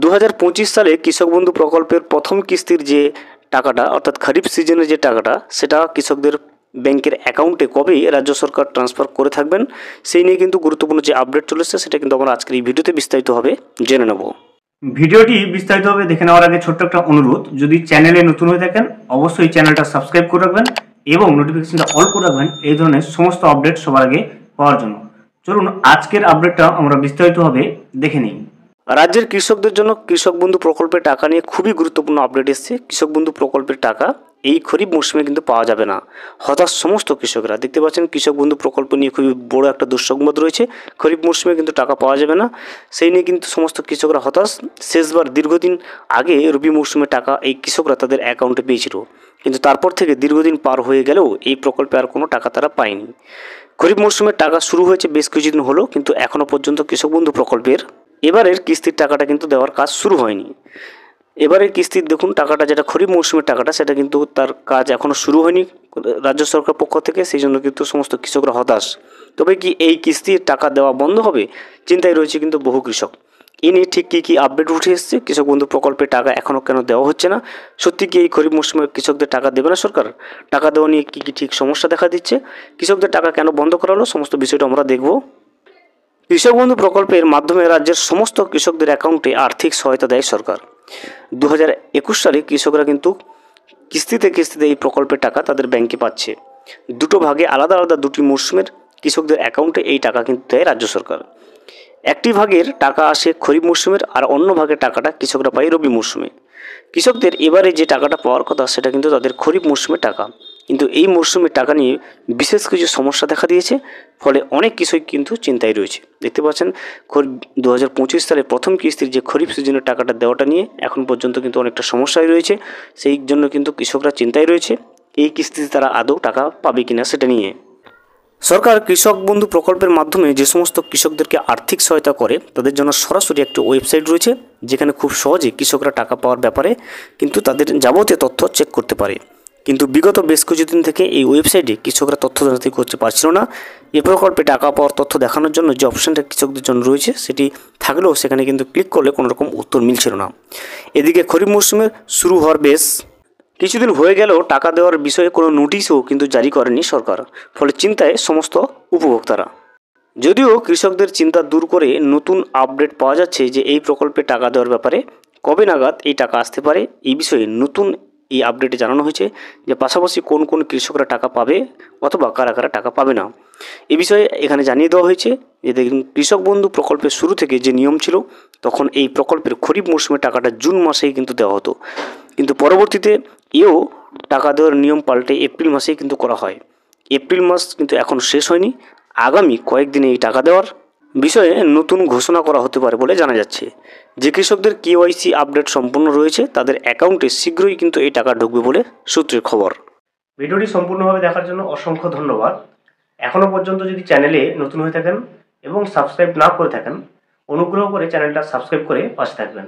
2025 সালে কৃষক বন্ধু প্রকল্পের প্রথম কিস্তির যে টাকাটা অর্থাৎ খরিফ সিজনের যে টাকাটা সেটা কৃষকদের ব্যাংকের অ্যাকাউন্টে কবে রাজ্য সরকার ট্রান্সফার করে থাকবেন সেই নিয়ে কিন্তু গুরুত্বপূর্ণ যে আপডেট চলেছে সেটা কিন্তু আমরা আজকের এই ভিডিওতে বিস্তারিতভাবে জেনে নেব। ভিডিওটি বিস্তারিতভাবে দেখে নেওয়ার আগে ছোট্ট একটা অনুরোধ, যদি চ্যানেলে নতুন হয়ে থাকেন অবশ্যই চ্যানেলটা সাবস্ক্রাইব করে রাখবেন এবং নোটিফিকেশনটা অল করে রাখবেন এই ধরনের সমস্ত আপডেট সবার আগে পাওয়ার জন্য। চলুন আজকের আপডেটটা আমরা বিস্তারিতভাবে দেখে নিই। রাজ্যের কৃষকদের জন্য কৃষক বন্ধু প্রকল্পের টাকা নিয়ে খুবই গুরুত্বপূর্ণ আপডেট এসেছে। কৃষক বন্ধু প্রকল্পের টাকা এই খরিফ মৌসুমে কিন্তু পাওয়া যাবে না। হতাশ সমস্ত কৃষকরা। দেখতে পাচ্ছেন কৃষক বন্ধু প্রকল্প নিয়ে খুবই বড় একটা দুঃসংবাদ রয়েছে। খরিফ মৌসুমে কিন্তু টাকা পাওয়া যাবে না, সেই নিয়ে কিন্তু সমস্ত কৃষকরা হতাশ। শেষবার দীর্ঘদিন আগে রবি মৌসুমে টাকা এই কৃষকরা তাদের অ্যাকাউন্টে পেয়েছিল, কিন্তু তারপর থেকে দীর্ঘদিন পার হয়ে গেলেও এই প্রকল্পে আর কোনো টাকা তারা পায়নি। খরিফ মৌসুমের টাকা শুরু হয়েছে বেশ কিছুদিন হলো, কিন্তু এখনও পর্যন্ত কৃষক বন্ধু প্রকল্পের এবারের কিস্তির টাকাটা কিন্তু দেওয়ার কাজ শুরু হয়নি। এবারের কিস্তির দেখুন টাকাটা যেটা খরিফ মৌসুমের টাকাটা সেটা কিন্তু তার কাজ এখনও শুরু হয়নি রাজ্য সরকার পক্ষ থেকে, সেই জন্য কিন্তু সমস্ত কৃষকরা হতাশ। তবে কি এই কিস্তির টাকা দেওয়া বন্ধ হবে, চিন্তায় রয়েছে কিন্তু বহু কৃষক। এ নিয়ে ঠিক কী আপডেট উঠে এসেছে, কৃষক বন্ধু প্রকল্পের টাকা এখনও কেন দেওয়া হচ্ছে না, সত্যি কি এই খরিফ মৌসুমে কৃষকদের টাকা দেবে না সরকার, টাকা দেওয়া নিয়ে কী ঠিক সমস্যা দেখা দিচ্ছে, কৃষকদের টাকা কেন বন্ধ করা হলো, সমস্ত বিষয়টা আমরা দেখব। কৃষক বন্ধু প্রকল্পের মাধ্যমে রাজ্যের সমস্ত কৃষকদের অ্যাকাউন্টে আর্থিক সহায়তা দেয় সরকার। 2021 সালে কৃষকরা কিন্তু কিস্তিতে এই প্রকল্পের টাকা তাদের ব্যাংকে পাচ্ছে। দুটো ভাগে আলাদা আলাদা দুটি মরশুমের কৃষকদের অ্যাকাউন্টে এই টাকা কিন্তু দেয় রাজ্য সরকার। একটি ভাগের টাকা আসে খরিফ মরশুমের, আর অন্য ভাগের টাকাটা কৃষকরা পায় রবি মরশুমে। কৃষকদের এবারে যে টাকাটা পাওয়ার কথা সেটা কিন্তু তাদের খরিফ মরশুমের টাকা, কিন্তু এই মরশুমের টাকা নিয়ে বিশেষ কিছু সমস্যা দেখা দিয়েছে, ফলে অনেক কৃষক কিন্তু চিন্তায় রয়েছে। দেখতে পাচ্ছেন 2025 সালে প্রথম কিস্তির যে খরিফ সিজনের টাকাটা দেওয়াটা নিয়ে এখন পর্যন্ত কিন্তু অনেকটা সমস্যায় রয়েছে, সেই জন্য কিন্তু কৃষকরা চিন্তায় রয়েছে এই কিস্তিতে তারা আদৌ টাকা পাবে কিনা সেটা নিয়ে। সরকার কৃষক বন্ধু প্রকল্পের মাধ্যমে যে সমস্ত কৃষকদেরকে আর্থিক সহায়তা করে তাদের জন্য সরাসরি একটি ওয়েবসাইট রয়েছে, যেখানে খুব সহজে কৃষকরা টাকা পাওয়ার ব্যাপারে কিন্তু তাদের যাবতীয় তথ্য চেক করতে পারে। কিন্তু বিগত বেশ কিছুদিন থেকে এই ওয়েবসাইটে কৃষকরা তথ্য জানাতে করতে পারছিল না। এই প্রকল্পে টাকা পাওয়ার তথ্য দেখানোর জন্য যে অপশানটা কৃষকদের জন্য রয়েছে সেটি থাকলেও সেখানে কিন্তু ক্লিক করলে কোনো রকম উত্তর মিলছিল না। এদিকে খরিফ মৌসুমের শুরু হওয়ার বেশ কিছুদিন হয়ে গেলেও টাকা দেওয়ার বিষয়ে কোনো নোটিশও কিন্তু জারি করেনি সরকার, ফলে চিন্তায় সমস্ত উপভোক্তারা। যদিও কৃষকদের চিন্তা দূর করে নতুন আপডেট পাওয়া যাচ্ছে যে এই প্রকল্পে টাকা দেওয়ার ব্যাপারে কবে নাগাদ এই টাকা আসতে পারে, এই বিষয়ে নতুন এই আপডেটে জানানো হয়েছে যে পাশাপাশি কোন কোন কৃষকরা টাকা পাবে অথবা কারা কারা টাকা পাবে না, এ বিষয়ে এখানে জানিয়ে দেওয়া হয়েছে যে দেখুন কৃষক বন্ধু প্রকল্পের শুরু থেকে যে নিয়ম ছিল তখন এই প্রকল্পের খরিফ মৌসুমের টাকাটা জুন মাসেই কিন্তু দেওয়া হতো, কিন্তু পরবর্তীতে এও টাকা দেওয়ার নিয়ম পাল্টে এপ্রিল মাসেই কিন্তু করা হয়। এপ্রিল মাস কিন্তু এখন শেষ হয়নি, আগামী কয়েকদিনে এই টাকা দেওয়ার বিষয়ে নতুন ঘোষণা করা হতে পারে বলে জানা যাচ্ছে। যে কৃষকদের KYC আপডেট সম্পূর্ণ রয়েছে তাদের অ্যাকাউন্টে শীঘ্রই কিন্তু এই টাকা ঢুকবে বলে সূত্রের খবর। ভিডিওটি সম্পূর্ণভাবে দেখার জন্য অসংখ্য ধন্যবাদ। এখনও পর্যন্ত যদি চ্যানেলে নতুন হয়ে থাকেন এবং সাবস্ক্রাইব না করে থাকেন অনুগ্রহ করে চ্যানেলটা সাবস্ক্রাইব করে পাশে থাকবেন।